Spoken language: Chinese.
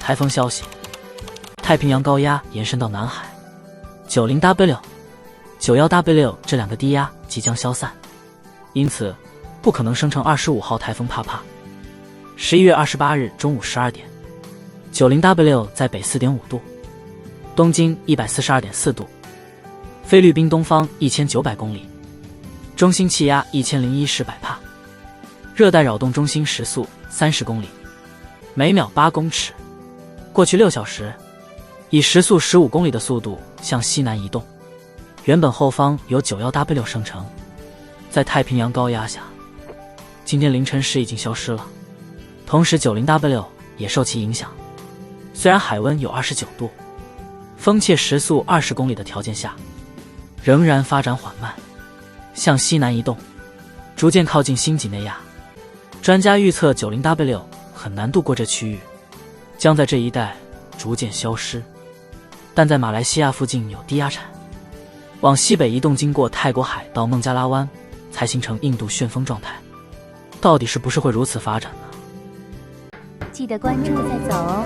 台风消息：太平洋高压延伸到南海，90W、91W 这两个低压即将消散，因此不可能生成25号台风帕帕。11月28日中午12点，90W 在北4.5度，东经142.4度，菲律宾东方1900公里，中心气压1001百帕，热带扰动中心时速30公里，每秒8公尺。过去6小时，以时速15公里的速度向西南移动。原本后方有91W 生成，在太平洋高压下，今天凌晨时已经消失了。同时 90W 也受其影响，虽然海温有29度，风切时速20公里的条件下，仍然发展缓慢，向西南移动，逐渐靠近新几内亚。专家预测 90W 很难渡过这区域，将在这一带逐渐消失。但在马来西亚附近有低压产，往西北移动，经过泰国海到孟加拉湾，才形成印度旋风状态。到底是不是会如此发展呢？记得关注再走哦。